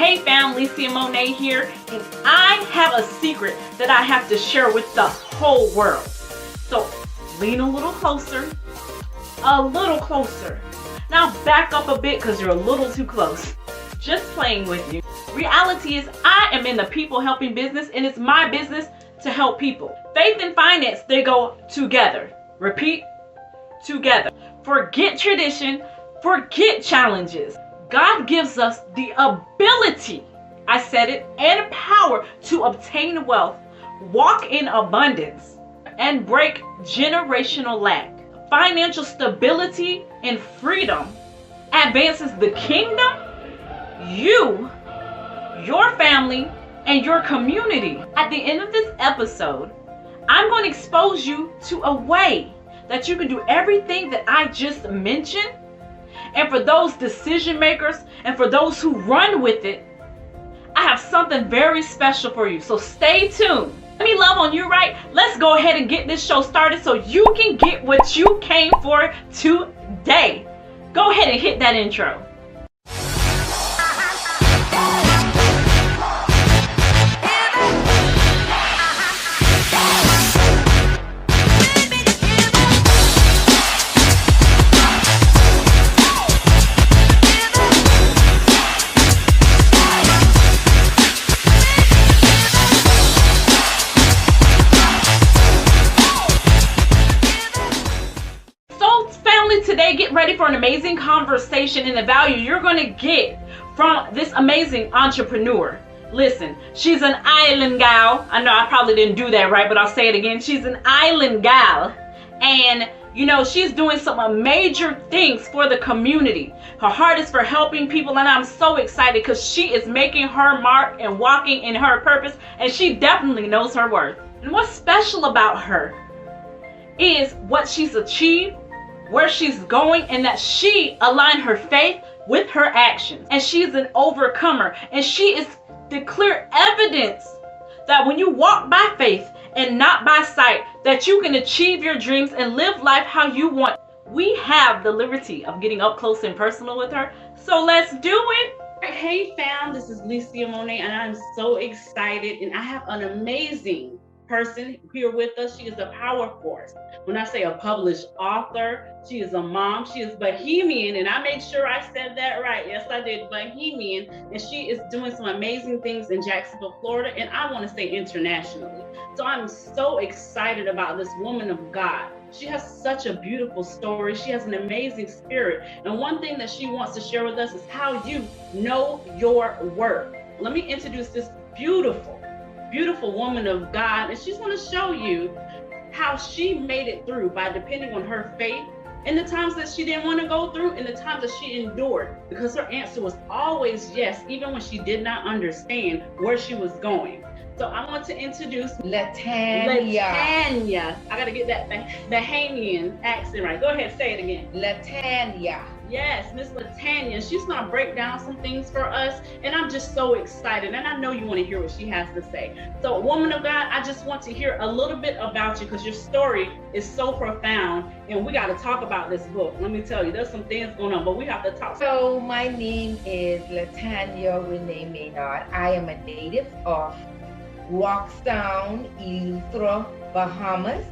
Hey family, Simone here, and I have a secret that I have to share with the whole world. So lean a little closer, a little closer. Now back up a bit because you're a little too close. Just playing with you. Reality is I am in the people helping business, and it's my business to help people. Faith and finance, they go together. Repeat, together. Forget tradition, forget challenges. God gives us the ability, I said it, and power to obtain wealth, walk in abundance, and break generational lack. Financial stability and freedom advances the kingdom, you, your family, and your community. At the end of this episode, I'm going to expose you to a way that you can do everything that I just mentioned. And for those decision makers and for those who run with it, I have something very special for you. So stay tuned. Let me love on you, right? Let's go ahead and get this show started so you can get what you came for today. Go ahead and hit that intro. Today, get ready for an amazing conversation and the value you're going to get from this amazing entrepreneur. Listen, she's an island gal. I know I probably didn't do that right, but I'll say it again. She's an island gal. And, you know, she's doing some major things for the community. Her heart is for helping people, and I'm so excited because she is making her mark and walking in her purpose, and she definitely knows her worth. And what's special about her is what she's achieved, where she's going, and that she aligned her faith with her actions. And she's an overcomer, and she is the clear evidence that when you walk by faith and not by sight, that you can achieve your dreams and live life how you want. We have the liberty of getting up close and personal with her, so let's do it. Hey fam, this is Latanya, and I'm so excited, and I have an amazing person here with us. She is a power force. When I say a published author, she is a mom, she is Bahamian, and I made sure I said that right. Yes, I did, Bahamian, and she is doing some amazing things in Jacksonville, Florida, and I want to say internationally. So I'm so excited about this woman of God. She has such a beautiful story. She has an amazing spirit. And one thing that she wants to share with us is how you know your worth. Let me introduce this beautiful woman of God, and she's going to show you how she made it through by depending on her faith in the times that she didn't want to go through, and the times that she endured, because her answer was always yes, even when she did not understand where she was going. So I want to introduce Latanya. I got to get that Bahamian accent right. Go ahead, say it again. Latanya. Yes, Miss Latanya. She's going to break down some things for us, and I'm just so excited, and I know you want to hear what she has to say. So, woman of God, I just want to hear a little bit about you, because your story is so profound, and we got to talk about this book. Let me tell you, there's some things going on, but we have to talk. So, my name is Latanya Renee Maynard. I am a native of Rockstown, Eleuthera, Bahamas.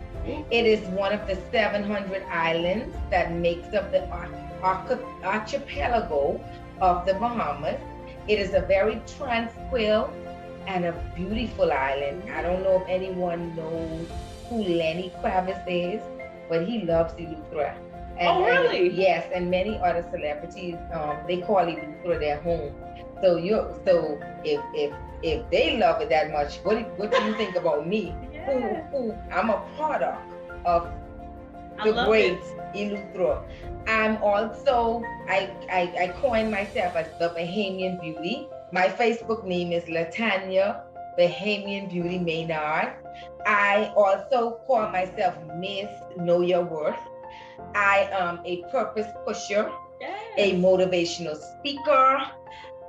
It is one of the 700 islands that makes up the archipelago of the Bahamas. It is a very tranquil and a beautiful island. I don't know if anyone knows who Lenny Kravitz is, but he loves Eleuthera. Oh, really? Yes, and many other celebrities, they call Eleuthera their home. So if they love it that much, what do you think about me? Yeah. Who I'm a product of the great Eleuthera. I'm also, I coined myself as the Bahamian Beauty. My Facebook name is Latanya Bahamian Beauty Maynard. I also call myself Miss Know Your Worth. I am a purpose pusher, a motivational speaker,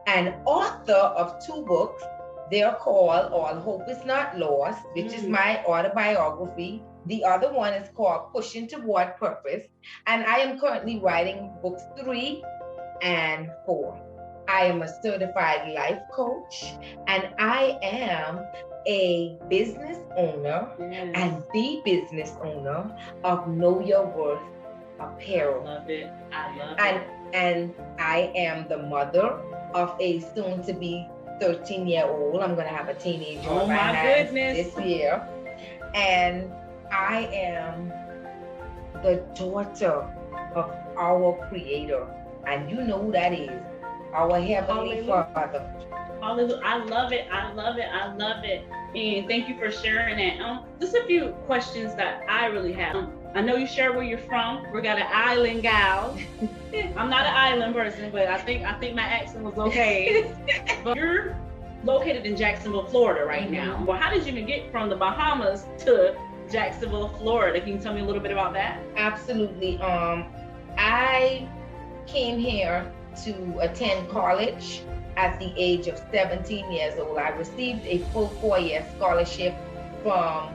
an author of 2 books. They're called All Hope Is Not Lost, which is my autobiography. The other one is called Pushing Toward Purpose. And I am currently writing books 3 and 4. I am a certified life coach, and I am a business owner and the business owner of Know Your Worth Apparel. I love it. I love it. And I am the mother of a soon-to-be 13-year-old. I'm going to have a teenager on my hands this year. And I am the daughter of our Creator. And you know who that is. Our Heavenly Father. Hallelujah. I love it. I love it. I love it. And thank you for sharing that. Just a few questions that I really have. I know you share where you're from. We got an island gal. I'm not an island person, but I think my accent was okay. But you're located in Jacksonville, Florida right now. Well, how did you even get from the Bahamas to Jacksonville, Florida? Can you tell me a little bit about that? Absolutely. I came here to attend college at the age of 17 years old. I received a full 4-year scholarship from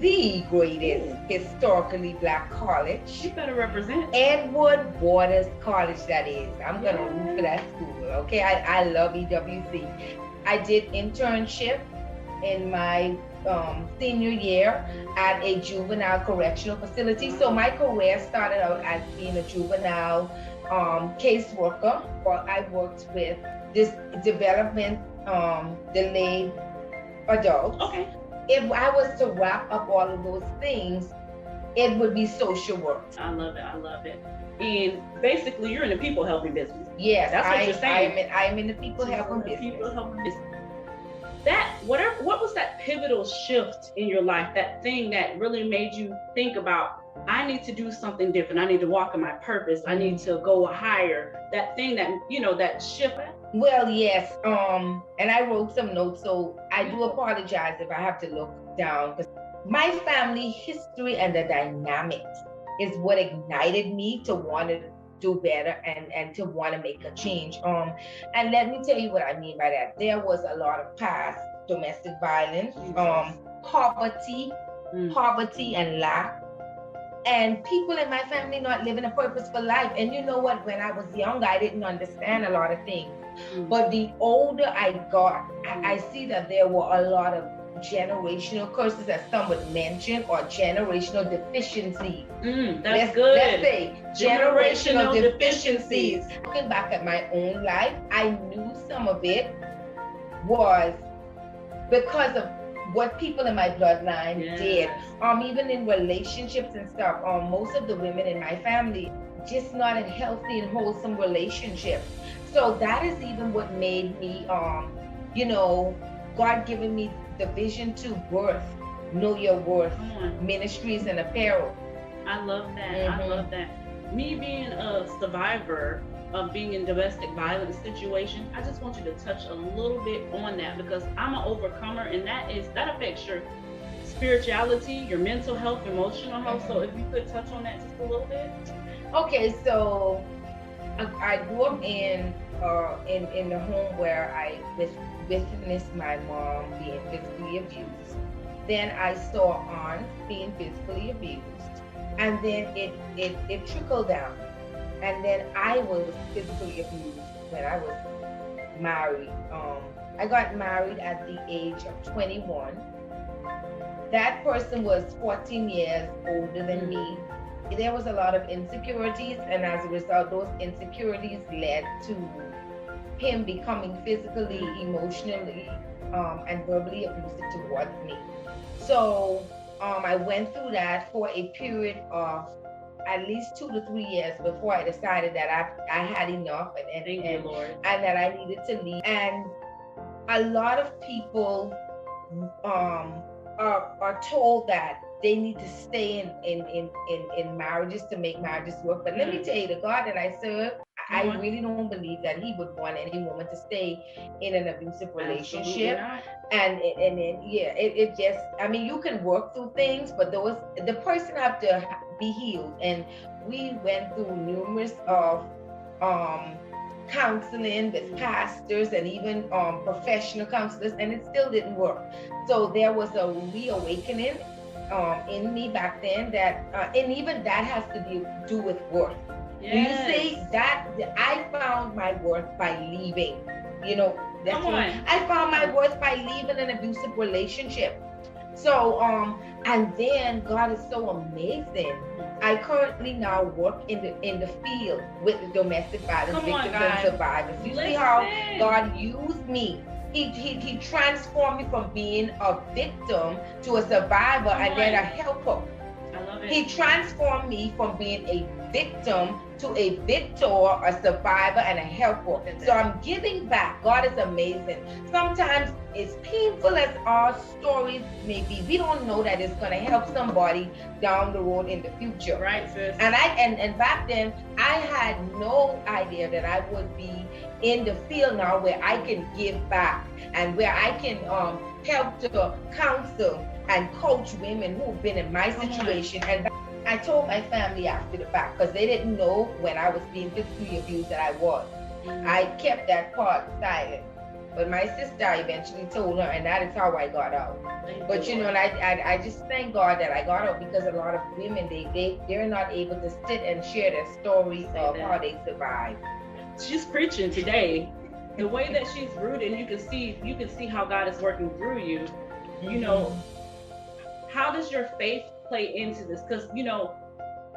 the greatest historically Black college. You better represent. Edward Waters College, that is. I'm going to root for that school, okay? I love EWC. I did internship in my senior year at a juvenile correctional facility. So my career started out as being a juvenile caseworker, or I worked with this development delayed adults. Okay. If I was to wrap up all of those things, it would be social work. I love it. I love it. And basically, you're in the people helping business. Yes, that's what you're saying. I'm in the people helping business. People helping business. What was that pivotal shift in your life? That thing that really made you think about, I need to do something different. I need to walk in my purpose. I need to go higher. That thing that, that shift. Well, yes. And I wrote some notes, so I do apologize if I have to look down, because my family history and the dynamics is what ignited me to want to do better and to want to make a change. And let me tell you what I mean by that. There was a lot of past domestic violence, poverty and lack, and people in my family not living a purposeful life. And you know what? When I was young, I didn't understand a lot of things. But the older I got, I see that there were a lot of generational curses, as some would mention, or generational deficiencies. That's good. Let's say generational deficiencies. Looking back at my own life, I knew some of it was because of what people in my bloodline did. Even in relationships and stuff, most of the women in my family just not in healthy and wholesome relationships. So that is even what made me, God giving me the vision to birth Know Your Worth Ministries and Apparel. I love that. I love that. Me being a survivor of being in domestic violence situation, I just want you to touch a little bit on that, because I'm an overcomer, and that affects your spirituality, your mental health, emotional health. So if you could touch on that just a little bit. Okay, so I grew up in the home where I witnessed my mom being physically abused. Then I saw aunts being physically abused, and then it trickled down. And then I was physically abused when I was married. I got married at the age of 21. That person was 14 years older than me. There was a lot of insecurities, and as a result, those insecurities led to him becoming physically, emotionally, and verbally abusive towards me. So I went through that for a period of at least 2 to 3 years before I decided that I had enough and that I needed to leave. And a lot of people are told that they need to stay in marriages to make marriages work. But let me tell you, the God that I serve, I really don't believe that he would want any woman to stay in an abusive relationship. And it just, I mean, you can work through things, but the person have to be healed. And we went through numerous of counseling with pastors and even professional counselors, and it still didn't work. So there was a reawakening in me back then, that and even that has to do with worth. When you say that, I found my worth by leaving. You know, that's what I found my worth by leaving an abusive relationship. So, and then God is so amazing. I currently now work in the field with the domestic violence victims and survivors. You see how God used me. He transformed me from being a victim to a survivor and then a helper. I love it. He transformed me from being a victim to a victor, a survivor, and a helper. So I'm giving back. God is amazing. Sometimes, as painful as our stories may be, we don't know that it's going to help somebody down the road in the future. Right, sis. And back then, I had no idea that I would be in the field now where I can give back and where I can help to counsel and coach women who've been in my situation. And I told my family after the fact, because they didn't know when I was being physically abused that I was. I kept that part silent. But my sister eventually told her, and that is how I got out. But you know, and I just thank God that I got out, because a lot of women, they're not able to sit and share their stories of how they survived. She's preaching today. The way that she's rooted, you can see how God is working through you. You know, how does your faith play into this? Because you know,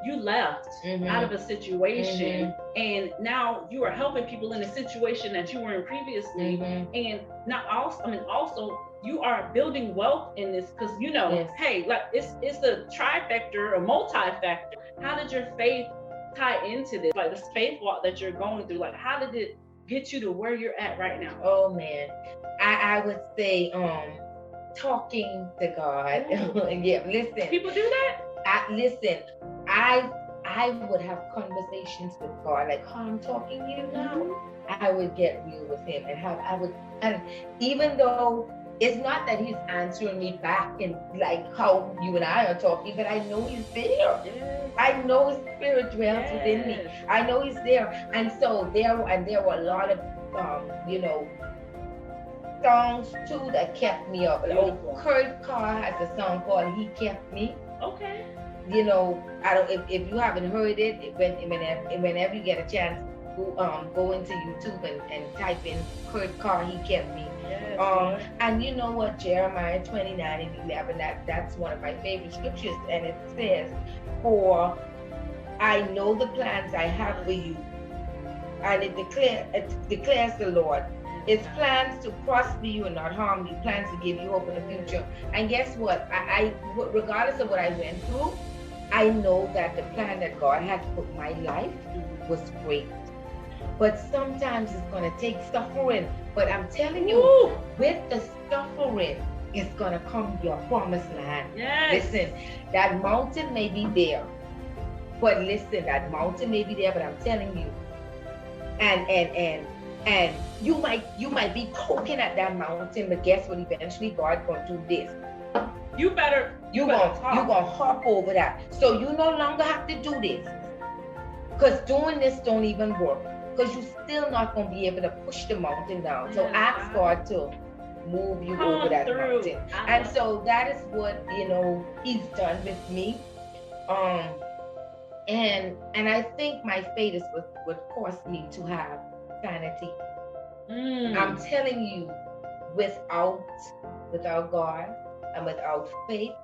you left out of a situation, and now you are helping people in a situation that you were in previously, and now also you are building wealth in this, because you know, hey, like it's a trifecta, a multi-factor. How did your faith tie into this? Like this faith walk that you're going through, like how did it get you to where you're at right now? Oh man, I would say talking to God. Yeah, listen. People do that? I would have conversations with God, like how I'm talking to you now. I would get real with him and even though it's not that he's answering me back and like how you and I are talking, but I know he's there. Yes. I know his spirit dwells within me. I know he's there. And so there were a lot of you know, songs too that kept me up. Kurt Carr has a song called "He Kept Me." Okay. You know, I don't. If you haven't heard it, whenever you get a chance, go into YouTube and type in Kurt Carr, "He Kept Me." Yes, and you know what, Jeremiah 29:11. That's one of my favorite scriptures, and it says, "For I know the plans I have for you," and it declares the Lord. It's plans to prosper you and not harm you, plans to give you hope in the future. And guess what? I regardless of what I went through, I know that the plan that God had for my life was great. But sometimes it's going to take suffering. But I'm telling you, with the suffering, it's going to come your promised land. Yes. Listen, that mountain may be there. But listen, that mountain may be there, but I'm telling you, and you might be poking at that mountain, but guess what? Eventually, God gonna do this. You gonna hop over that. So you no longer have to do this, because doing this don't even work. Because you're still not gonna be able to push the mountain down. So ask God to move you over that mountain. And so that is what He's done with me. And I think my fate is what caused me to have sanity. I'm telling you, without God and without faith,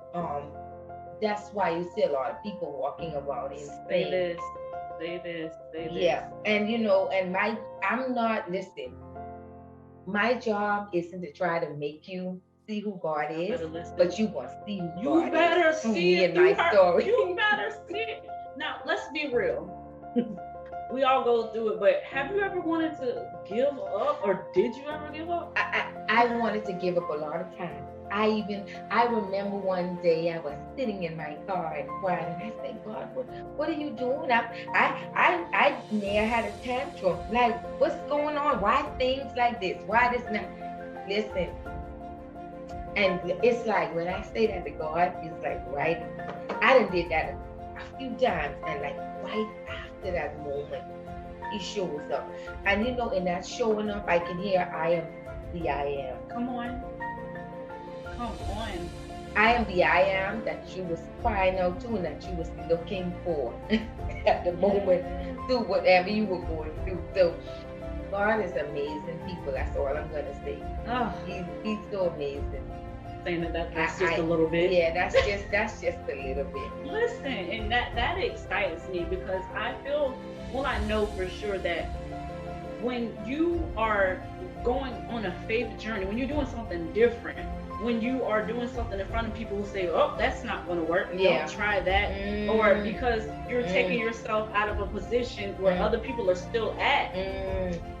that's why you see a lot of people walking around in faith. Say this. Yeah, and I'm not listening. My job isn't to try to make you see who God is, but you gonna see who God is. You better see it in my story. You better see it. Now, let's be real. We all go through it, but have you ever wanted to give up, or did you ever give up? I wanted to give up a lot of times. I remember one day I was sitting in my car and crying, and I said, God, what are you doing? I near had a tantrum. Like, what's going on? Why things like this? Why this not? Listen, and it's like when I say that to God, it's like right. I done did that a few times, and like right after that moment, He shows up. And in that showing up, I can hear, I am the I am. Come on. I am the I am that you was crying out to and that you was looking for at the moment through whatever you were going through. So God is amazing, people. That's all I'm gonna say. Oh, He's so amazing. saying that's just a little bit. Yeah, that's just a little bit. Listen, and that excites me because I feel, well, I know for sure that when you are going on a faith journey, when you're doing something different, when you are doing something in front of people who say, oh, that's not going to work, don't try that, or because you're taking yourself out of a position where other people are still at,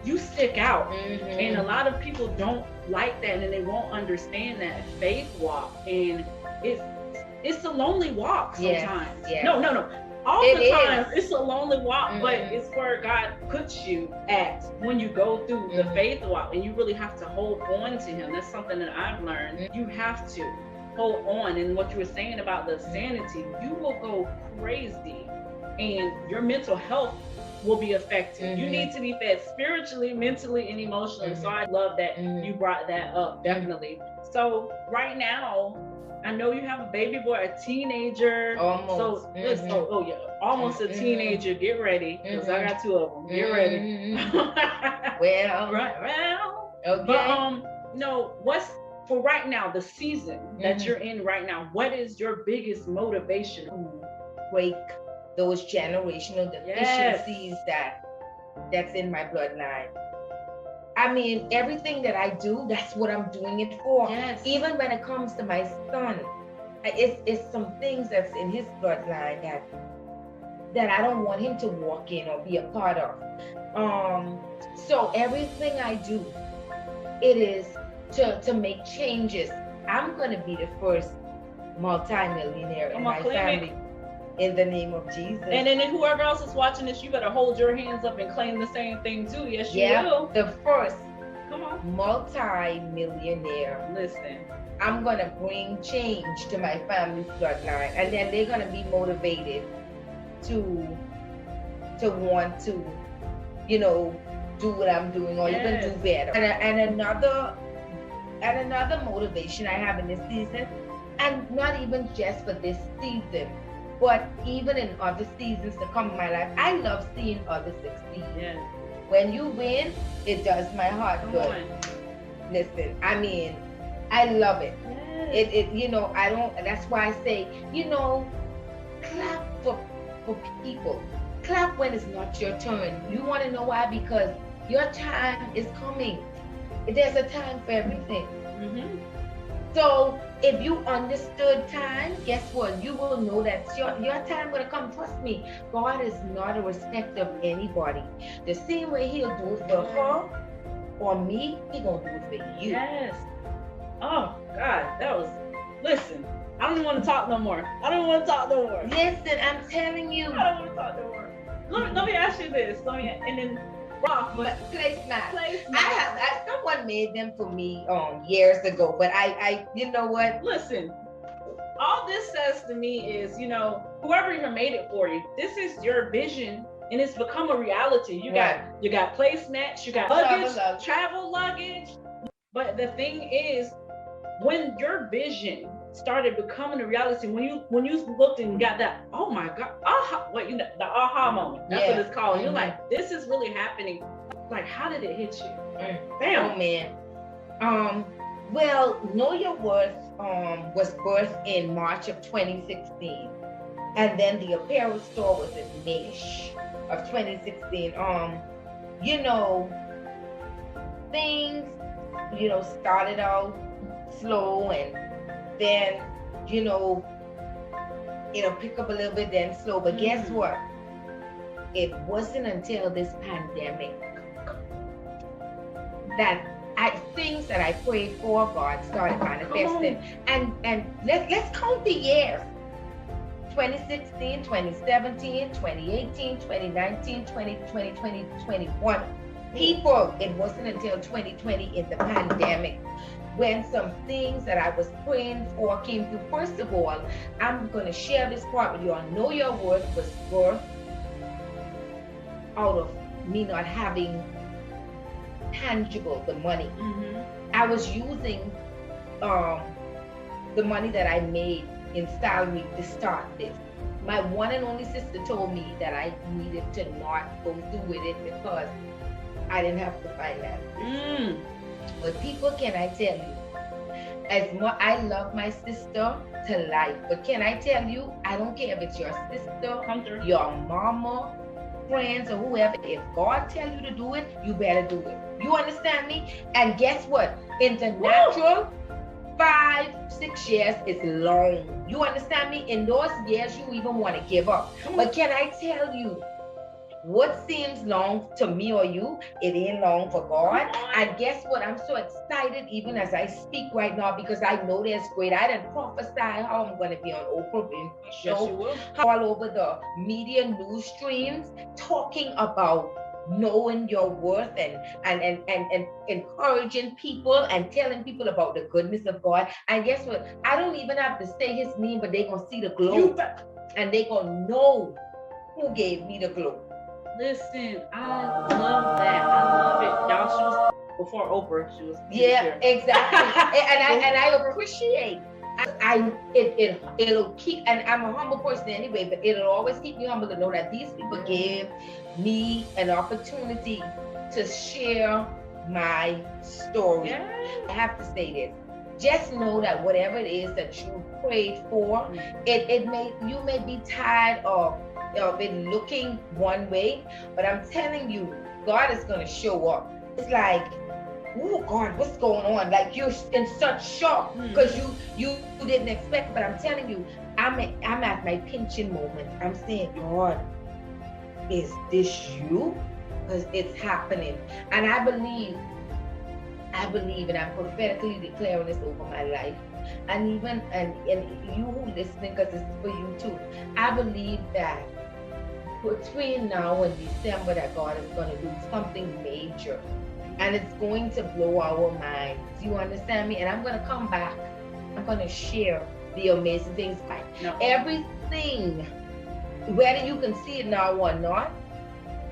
you stick out. And a lot of people don't like that, and they won't understand that faith walk, and it's a lonely walk sometimes. No. All the time, it's a lonely walk, but it's where God puts you at when you go through the faith walk, and you really have to hold on to Him. That's something that I've learned. You have to hold on. And what you were saying about the sanity, you will go crazy, and your mental health will be affected. You need to be fed spiritually, mentally, and emotionally. So I love that you brought that up, definitely. So right now, I know you have a baby boy, a teenager. Almost. So, almost a teenager. Get ready, because I got 2 of them. Get ready. Well, okay. But no, what's for right now, the season that you're in right now? What is your biggest motivation? Break those generational deficiencies that's in my bloodline. I mean, everything that I do, that's what I'm doing it for. Yes. Even when it comes to my son, it's some things that's in his bloodline that I don't want him to walk in or be a part of. So everything I do, it is to make changes. I'm gonna be the first multi-millionaire in my family. In the name of Jesus. And then whoever else is watching this, you better hold your hands up and claim the same thing too. Yes, you will. The first Come on. multi-millionaire. Listen. I'm gonna bring change to my family's bloodline, and then they're gonna be motivated to want to, you know, do what I'm doing or even do better. And another motivation I have in this season, and not even just for this season, but even in other seasons to come in my life, I love seeing others succeed. Yes. When you win, it does my heart good. Listen, I mean, I love it. Yes. It you know, I don't, that's why I say, you know, clap for people. Clap when it's not your turn. You want to know why? Because your time is coming. There's a time for everything. So if you understood time, guess what? You will know that your time gonna come. Trust me, God is not a respecter of anybody. The same way He'll do it for her or me, He gonna do it for you. Yes. Oh God, that was. Listen, I don't want to talk no more. Listen, I'm telling you. I don't want to talk no more. Let me ask you this. And then Rock, but placemat. Someone made them for me years ago, but I you know what? Listen, all this says to me is, you know, whoever even made it for you, this is your vision, and it's become a reality. You got placemats, you got travel luggage. But the thing is, when your vision started becoming a reality, when you looked and got that, oh my God, the aha moment. That's what it's called. You're like, this is really happening. Like, how did it hit you? Bam. Oh man. Well, Know Your Worth was birthed in March of 2016, and then the apparel store was in May of 2016. You know, things, you know, started out slow, and then, you know, it'll pick up a little bit, then slow. But guess what? It wasn't until this pandemic that things that I prayed for, God started manifesting. And let's count the years. 2016, 2017, 2018, 2019, 2020, 2021. People, it wasn't until 2020 in the pandemic when some things that I was praying for came through. First of all, I'm going to share this part with you. I Know Your Worth was birthed out of me not having tangible, the money. I was using the money that I made in salary to start this. My one and only sister told me that I needed to not go through with it because I didn't have the finances. But people, can I tell you, as much I love my sister to life, but can I tell you, I don't care if it's your sister, your mama, friends, or whoever. If God tell you to do it, you better do it. You understand me? And guess what? In the natural, 5-6 years is long. You understand me? In those years, you even want to give up. But can I tell you, what seems long to me or you, it ain't long for God. And guess what? I'm so excited even as I speak right now because I know there's great. I didn't prophesy how I'm going to be on Oprah Winfrey Show, all over the media news streams, talking about knowing your worth and encouraging people and telling people about the goodness of God. And guess what? I don't even have to say his name, but they're going to see the glow. And they're going to know who gave me the glow. Listen, I love that. I love it. Y'all, she was before Oprah. She was exactly. and I appreciate. It'll keep, and I'm a humble person anyway, but it'll always keep me humble to know that these people gave me an opportunity to share my story. I have to say this. Just know that whatever it is that you prayed for, you may be tired of it looking one way, but I'm telling you, God is going to show up. It's like, oh God, what's going on? Like you're in such shock because you didn't expect. But I'm telling you, I'm at my pinching moment. I'm saying, God, is this you? Because it's happening, and I believe, and I'm prophetically declaring this over my life. And even and you who listening, because this is for you too. I believe that between now and December that God is going to do something major, and it's going to blow our minds. You understand me? And I'm going to come back. I'm going to share the amazing things. Everything, whether you can see it now or not,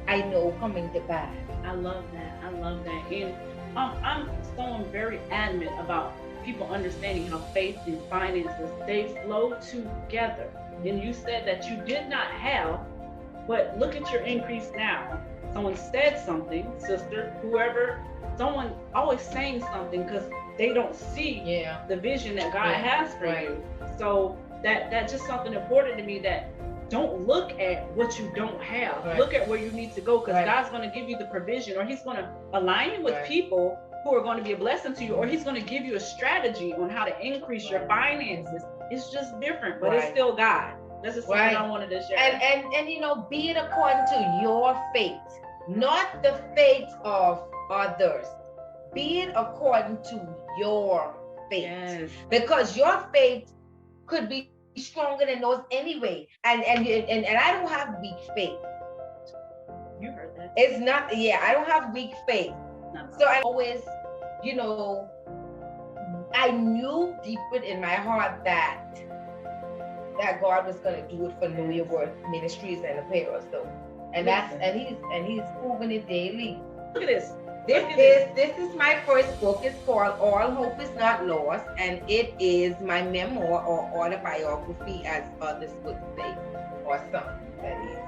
I know coming to pass. I love that. I love that. And I'm so very adamant about people understanding how faith and finances, they flow together. And you said that you did not have, but look at your increase now. Someone said something, sister, whoever, someone always saying something because they don't see the vision that God has for you. So that's just something important to me, that don't look at what you don't have. Look at where you need to go, because God's going to give you the provision, or he's going to align you with people who are going to be a blessing to you, or he's going to give you a strategy on how to increase your finances. It's just different, but it's still God. That's just something I wanted to share. And you know, be it according to your faith, not the faith of others. Be it according to your faith, because your faith could be stronger than those anyway. And I don't have weak faith. You heard that? It's not. I don't have weak faith. No. So I always, you know, I knew deep within my heart that God was going to do it for Know Your Worth Ministries and Apparel. So, and he's proving it daily. Look at this. This is my first book. It's called All Hope Is Not Lost, and it is my memoir or autobiography, as others would say, or something that is.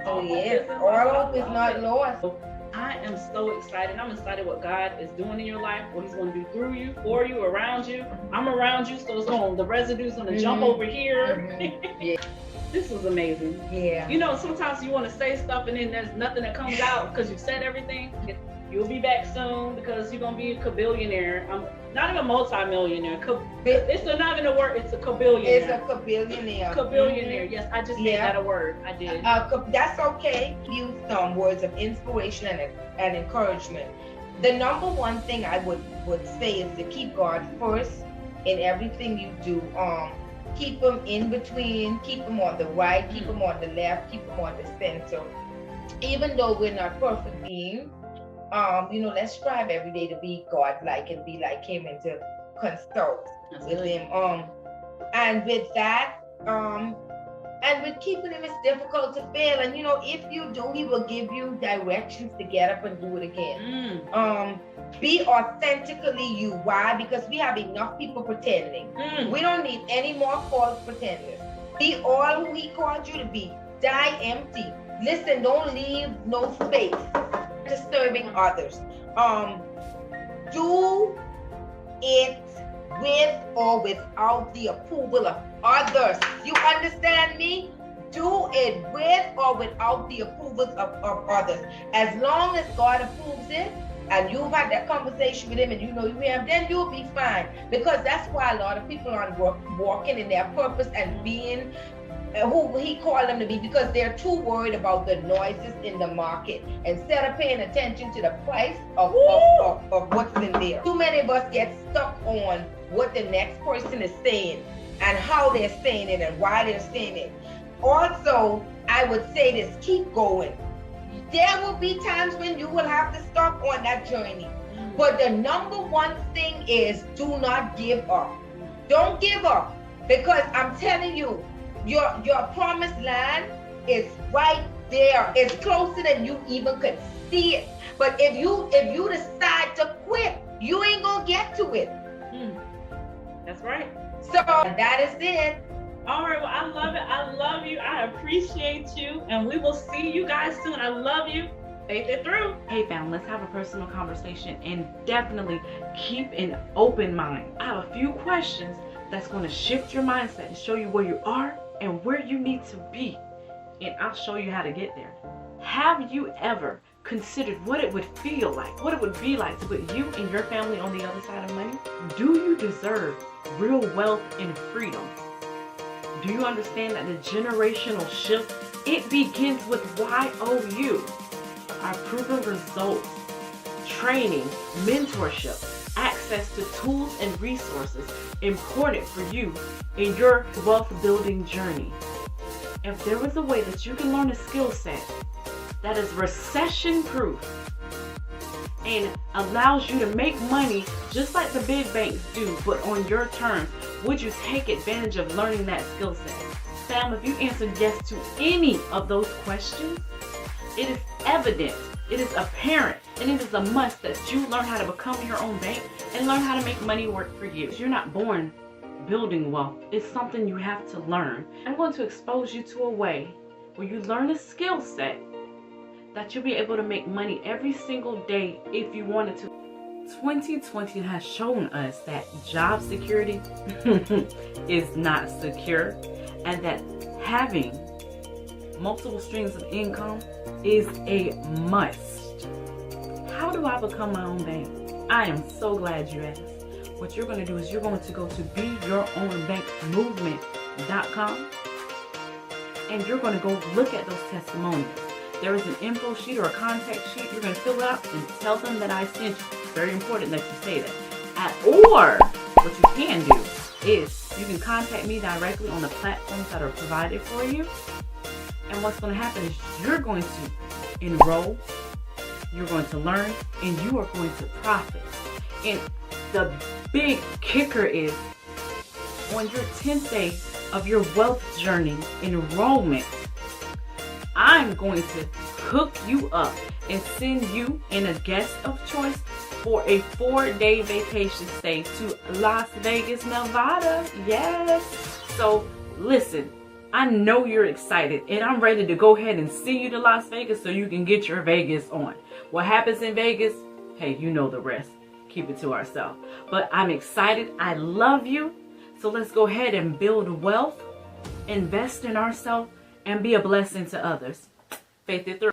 So yes, All Hope Is Not Lost. I am so excited. I'm excited what God is doing in your life, what he's going to do through you, for you, around you. I'm around you, so it's going, the residue's going to jump over here. This was amazing. You know, sometimes you want to say stuff and then there's nothing that comes out because you've said everything. You'll be back soon because you're going to be a kabillionaire. I'm not even a multi-millionaire. It's not even a word. It's a kabillionaire. It's a kabillionaire. Kabillionaire. Yes, I just made that a word. I did. That's okay. Use some words of inspiration and encouragement. The number one thing I would say is to keep God first in everything you do. Keep him in between. Keep him on the right. Keep him on the left. Keep him on the center. Even though we're not perfect beings, you know, let's strive every day to be God-like and be like him and to consult with him. And with that, And with keeping him, it's difficult to fail. And you know, if you do, he will give you directions to get up and do it again. Be authentically you. Why? Because we have enough people pretending. We don't need any more false pretenders. Be all who he called you to be. Die empty. Listen, don't leave no space disturbing others. Do it with or without the approval of others. You understand me? Do it with or without the approval of others. As long as God approves it, and you've had that conversation with him and you know you have, then you'll be fine. Because that's why a lot of people aren't walking in their purpose and being who he called them to be, because they're too worried about the noises in the market instead of paying attention to the price of what's in there. Too many of us get stuck on what the next person is saying and how they're saying it and why they're saying it. Also, I would say this, keep going. There will be times when you will have to stop on that journey. But the number one thing is, do not give up. Don't give up, because I'm telling you, your promised land is right there. It's closer than you even could see it. But if you decide to quit, you ain't gonna get to it. That's right. So that is it. All right, well, I love it. I love you. I appreciate you. And we will see you guys soon. I love you. Faith it through. Hey, fam, let's have a personal conversation and definitely keep an open mind. I have a few questions that's going to shift your mindset and show you where you are and where you need to be. And I'll show you how to get there. Have you ever considered what it would feel like, what it would be like to put you and your family on the other side of money? Do you deserve real wealth and freedom? Do you understand that the generational shift, it begins with YOU? Our proven results, training, mentorship, access to tools and resources important for you in your wealth building journey. If there was a way that you can learn a skill set that is recession proof and allows you to make money just like the big banks do, but on your terms, would you take advantage of learning that skill set? Fam, if you answered yes to any of those questions, it is evident, it is apparent, and it is a must that you learn how to become your own bank and learn how to make money work for you. You're not born building wealth. It's something you have to learn. I'm going to expose you to a way where you learn a skill set that you'll be able to make money every single day if you wanted to. 2020 has shown us that job security is not secure, and that having multiple streams of income is a must. How do I become my own bank? I am so glad you asked. What you're going to do is you're going to go to beyourownbankmovement.com and you're going to go look at those testimonials. There is an info sheet or a contact sheet. You're going to fill it out and tell them that I sent you. It's very important that you say that. Or what you can do is you can contact me directly on the platforms that are provided for you. And what's going to happen is you're going to enroll, you're going to learn, and you are going to profit. And the big kicker is on your 10th day of your wealth journey enrollment, I'm going to hook you up and send you in a guest of choice for a 4-day vacation stay to Las Vegas, Nevada. Yes. So listen, I know you're excited and I'm ready to go ahead and send you to Las Vegas so you can get your Vegas on. What happens in Vegas? Hey, you know the rest. Keep it to ourselves. But I'm excited. I love you. So let's go ahead and build wealth, invest in ourselves, and be a blessing to others. Faith it through.